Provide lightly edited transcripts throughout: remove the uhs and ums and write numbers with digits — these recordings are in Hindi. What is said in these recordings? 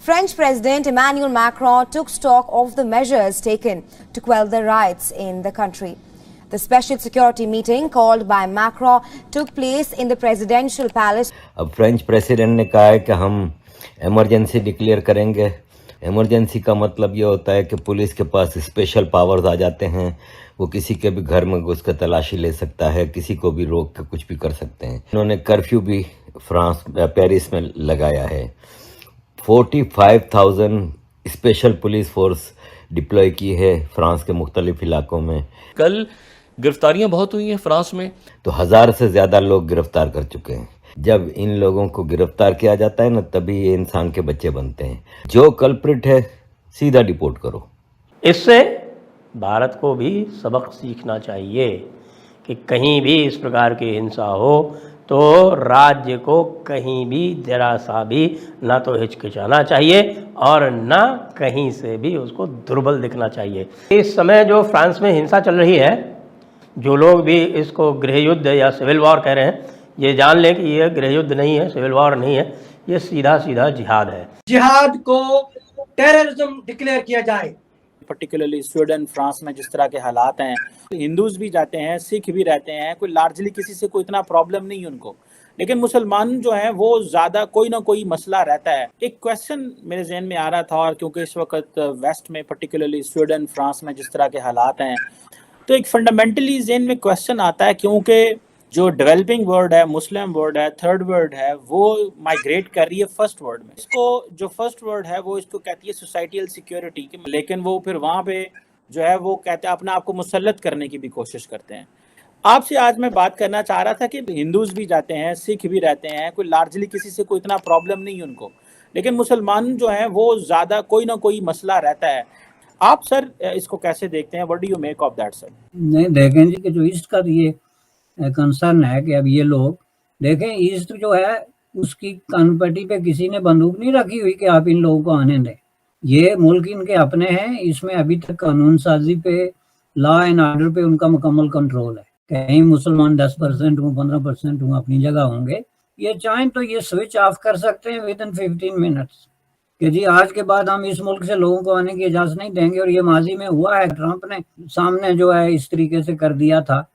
French President Emmanuel Macron took stock of the measures taken to quell the riots in the country. The special security meeting called by Macron took place in the presidential palace. अब फ्रेंच प्रेसिडेंट ने कहा है कि हम इमरजेंसी डिक्लेयर करेंगे। इमरजेंसी का मतलब ये होता है कि पुलिस के पास स्पेशल पावर्स आ जाते हैं। वो किसी के भी घर में घुस कर तलाशी ले सकता है, किसी को भी रोक के कुछ भी कर सकते हैं। उन्होंने कर्फ्यू भी पेरिस में लगाया है। 45,000 स्पेशल पुलिस फोर्स डिप्लॉय की है फ्रांस के मुख्तलिफ इलाकों में। कल गिरफ्तारियां बहुत हुई हैं फ्रांस में, तो 1000 से ज़्यादा लोग गिरफ्तार कर चुके हैं। जब इन लोगों को गिरफ्तार किया जाता है ना, तभी ये इंसान के बच्चे बनते हैं। जो कल्प्रिट है सीधा डिपोर्ट करो। इससे भारत को भी सबक सीखना चाहिए कि कहीं भी इस प्रकार की हिंसा हो तो राज्य को कहीं भी जरा सा भी ना तो हिचकिचाना चाहिए और ना कहीं से भी उसको दुर्बल दिखना चाहिए। इस समय जो फ्रांस में हिंसा चल रही है, जो लोग भी इसको गृह युद्ध या सिविल वॉर कह रहे हैं, ये जान लें कि ये गृह युद्ध नहीं है, सिविल वॉर नहीं है, ये सीधा सीधा जिहाद है। जिहाद को टेररिज्म डिक्लेयर किया जाए। पर्टिकुलरली स्वीडन, फ्रांस में जिस तरह के हालात हैं, हिंदूज भी जाते हैं, सिख भी रहते हैं, कोई लार्जली किसी से कोई इतना प्रॉब्लम नहीं है उनको, लेकिन मुसलमान जो हैं वो ज़्यादा कोई ना कोई मसला रहता है। एक क्वेश्चन मेरे जहन में आ रहा था, और क्योंकि इस वक्त वेस्ट में पर्टिकुलरली स्वीडन, फ्रांस में जिस तरह के हालात हैं, तो एक फंडामेंटली जहन में क्वेश्चन आता है, क्योंकि जो डेवलपिंग वर्ल्ड है, मुस्लिम वर्ल्ड है, थर्ड वर्ल्ड है, वो माइग्रेट कर रही है फर्स्ट वर्ल्ड में। इसको जो फर्स्ट वर्ल्ड है वो इसको कहती है सोसाइटियल सिक्योरिटी, लेकिन वो फिर वहाँ पे जो है वो कहते हैं अपने आप को मुसल्लत करने की भी कोशिश करते हैं। आपसे आज मैं बात करना चाह रहा था कि हिंदूज भी जाते हैं, सिख भी रहते हैं, कोई लार्जली किसी से कोई इतना प्रॉब्लम नहीं है उनको, लेकिन मुसलमान जो हैं वो ज़्यादा कोई ना कोई मसला रहता है। आप सर इसको कैसे देखते हैं? What do you make of that sir? नहीं, देखें जी कि जो ईस्ट का ये कंसर्न है कि अब ये लोग देखें, ईस्ट जो है उसकी कनपट्टी पे किसी ने बंदूक नहीं रखी हुई कि आप इन लोगों को आने दें। ये मुल्क इनके अपने हैं, इसमें अभी तक कानून साजी पे, लॉ एंड ऑर्डर पे उनका मुकम्मल कंट्रोल है। कहीं मुसलमान 10% हूँ, 15% हूँ, अपनी जगह होंगे। ये चाहें तो ये स्विच ऑफ कर सकते हैं विद इन 15 मिनट्स कि जी आज के बाद हम इस मुल्क से लोगों को आने की इजाज़त नहीं देंगे। और ये माजी में हुआ है, ट्रंप ने सामने जो है इस तरीके से कर दिया था,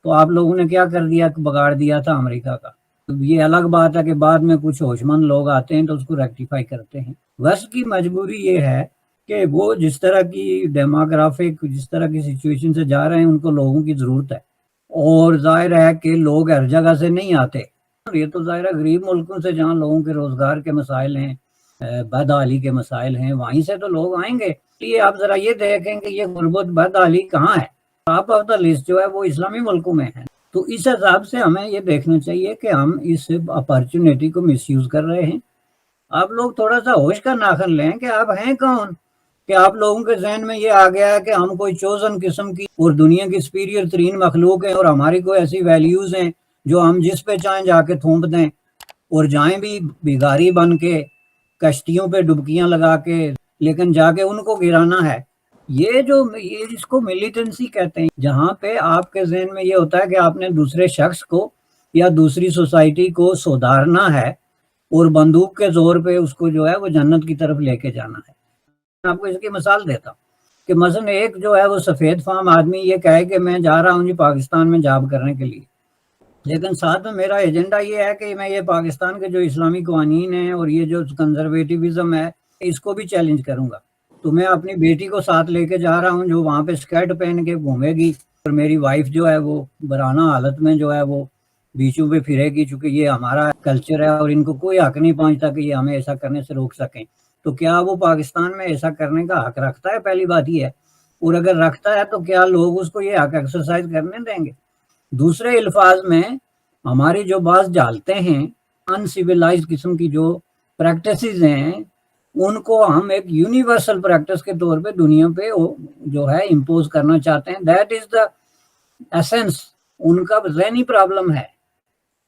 तो आप लोगों ने क्या कर दिया, बगाड़ दिया था अमेरिका का। तो ये अलग बात है कि बाद में कुछ होशमंद लोग आते हैं तो उसको रेक्टिफाई करते हैं। वेस्ट की मजबूरी ये है कि वो जिस तरह की डेमोग्राफिक, जिस तरह की सिचुएशन से जा रहे हैं, उनको लोगों की ज़रूरत है। और जाहिर है कि लोग हर जगह से नहीं आते। ये तो जाहिर है गरीब मुल्कों से जहाँ लोगों के रोज़गार के मसाइल हैं, बदहाली के मसाइल हैं, वहीं से तो लोग आएंगे। ये आप ज़रा ये देखें कि ये गुर्बत बदहाली कहाँ है। टॉप ऑफ द लिस्ट जो है वो इस्लामी मुल्कों में है। तो इस हिसाब से हमें ये देखना चाहिए कि हम इस अपॉर्चुनिटी को मिसयूज कर रहे हैं। आप लोग थोड़ा सा होश का नाखन लें कि आप हैं कौन, कि आप लोगों के जहन में ये आ गया है कि हम कोई चोजन किस्म की और दुनिया की सुपीरियर तरीन मखलूक है और हमारी कोई ऐसी वैल्यूज हैं जो हम जिस पे चाहें जाके थोप दें और जाएं भी भिखारी बन के, कश्तियों पे डुबकियां लगा के, लेकिन जाके उनको गिराना है। ये इसको मिलिटेंसी कहते हैं, जहाँ पे आपके जहन में ये होता है कि आपने दूसरे शख्स को या दूसरी सोसाइटी को सुधारना है और बंदूक के जोर पे उसको जो है वो जन्नत की तरफ लेके जाना है। मैं आपको इसकी मिसाल देता हूँ कि मसलन एक जो है वो सफ़ेद फार्म आदमी ये कहे कि मैं जा रहा हूँ जी पाकिस्तान में जॉब करने के लिए, लेकिन साथ में मेरा एजेंडा ये है कि मैं ये पाकिस्तान के जो इस्लामी कानून हैं और ये जो कंजर्वेटिविज्म है इसको भी चैलेंज करूँगा। तो मैं अपनी बेटी को साथ लेके जा रहा हूँ जो वहाँ पे स्कर्ट पहन के घूमेगी, और मेरी वाइफ जो है वो बराना हालत में जो है वो बीचों पे फिरेगी, चूँकि ये हमारा कल्चर है और इनको कोई हक नहीं पहुँचता कि ये हमें ऐसा करने से रोक सकें। तो क्या वो पाकिस्तान में ऐसा करने का हक रखता है? पहली बात ये है। और अगर रखता है तो क्या लोग उसको ये हक एक्सरसाइज करने देंगे? दूसरे अल्फाज में हमारी जो बात डालते हैं, अनसिविलाइज किस्म की जो प्रैक्टिसेस हैं, उनको हम एक यूनिवर्सल प्रैक्टिस के तौर पे दुनिया पे जो है इम्पोज करना चाहते हैं। That is the essence. उनका ज़हनी प्रॉब्लम है।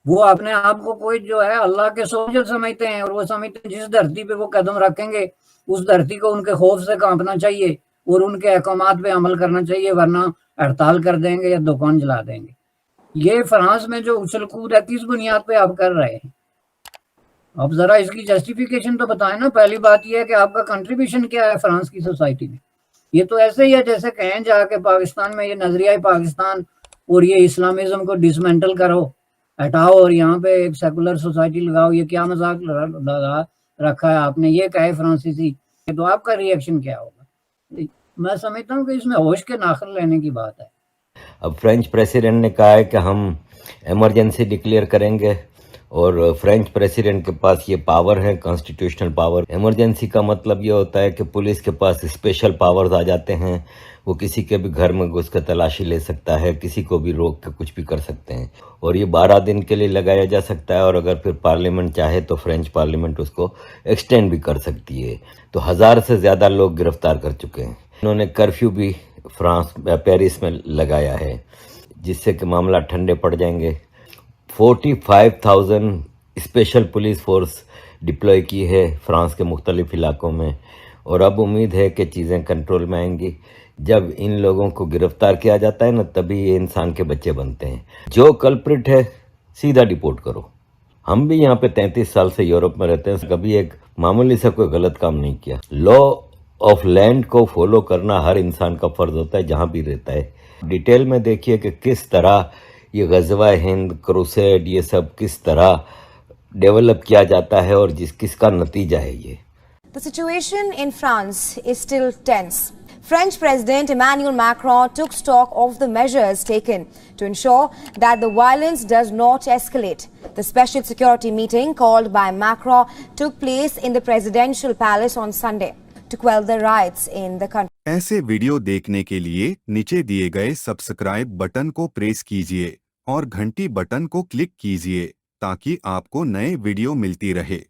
वो अपने आप को कोई जो है अल्लाह के सोल्जर समझते हैं और वो समझते हैं जिस धरती पे वो कदम रखेंगे उस धरती को उनके खौफ से कांपना चाहिए और उनके अहकामात पे अमल करना चाहिए, वरना हड़ताल कर देंगे या दुकान जला देंगे। ये फ्रांस में जो उछल कूद है किस बुनियाद पे आप कर रहे हैं? अब जरा इसकी जस्टिफिकेशन तो बताएं ना। पहली बात यह है कि आपका कंट्रीब्यूशन क्या है फ्रांस की सोसाइटी में। ये तो ऐसे ही है जैसे कहें जाके पाकिस्तान में ये नजरिया पाकिस्तान और ये इस्लामिज्म को डिसमेंटल करो, हटाओ और यहाँ पे एक सेकुलर सोसाइटी लगाओ। ये क्या मजाक लगा रखा है आपने, ये कहे फ्रांसीसी, तो आपका रिएक्शन क्या होगा? मैं समझता हूँ कि इसमें होश के नाखन लेने की बात है। अब फ्रेंच प्रेसिडेंट ने कहा है कि हम इमरजेंसी डिक्लेयर करेंगे और फ्रेंच प्रेसिडेंट के पास ये पावर है, कॉन्स्टिट्यूशनल पावर। इमरजेंसी का मतलब ये होता है कि पुलिस के पास स्पेशल पावर्स आ जाते हैं, वो किसी के भी घर में घुस कर तलाशी ले सकता है, किसी को भी रोक के कुछ भी कर सकते हैं और ये 12 दिन के लिए लगाया जा सकता है और अगर फिर पार्लियामेंट चाहे तो फ्रेंच पार्लियामेंट उसको एक्सटेंड भी कर सकती है। तो 1000 से ज़्यादा लोग गिरफ्तार कर चुके हैं। इन्होंने कर्फ्यू भी पेरिस में लगाया है जिससे कि मामला ठंडे पड़ जाएंगे। 45,000 स्पेशल पुलिस फोर्स डिप्लॉय की है फ्रांस के मुख्तलिफ इलाकों में और अब उम्मीद है कि चीज़ें कंट्रोल में आएंगी। जब इन लोगों को गिरफ्तार किया जाता है ना तभी ये इंसान के बच्चे बनते हैं। जो कल्प्रिट है सीधा डिपोर्ट करो। हम भी यहाँ पे 33 साल से यूरोप में रहते हैं, कभी एक मामूली सा कोई गलत काम नहीं किया। लॉ ऑफ लैंड को फॉलो करना हर इंसान का फर्ज होता है जहाँ भी रहता है। डिटेल में देखिए कि किस तरह ये गज़वा हिंद, क्रूसेड, ये सब किस तरह डेवलप किया जाता है और किसका नतीजा है ये। The situation in France is still tense. French President Emmanuel Macron took stock of the measures taken to ensure that the violence does not escalate. The special security meeting called by Macron took place in the presidential palace on Sunday to quell the riots in the country. ऐसे वीडियो देखने के लिए नीचे दिए गए सब्सक्राइब बटन को प्रेस कीजिए और घंटी बटन को क्लिक कीजिए ताकि आपको नए वीडियो मिलती रहे।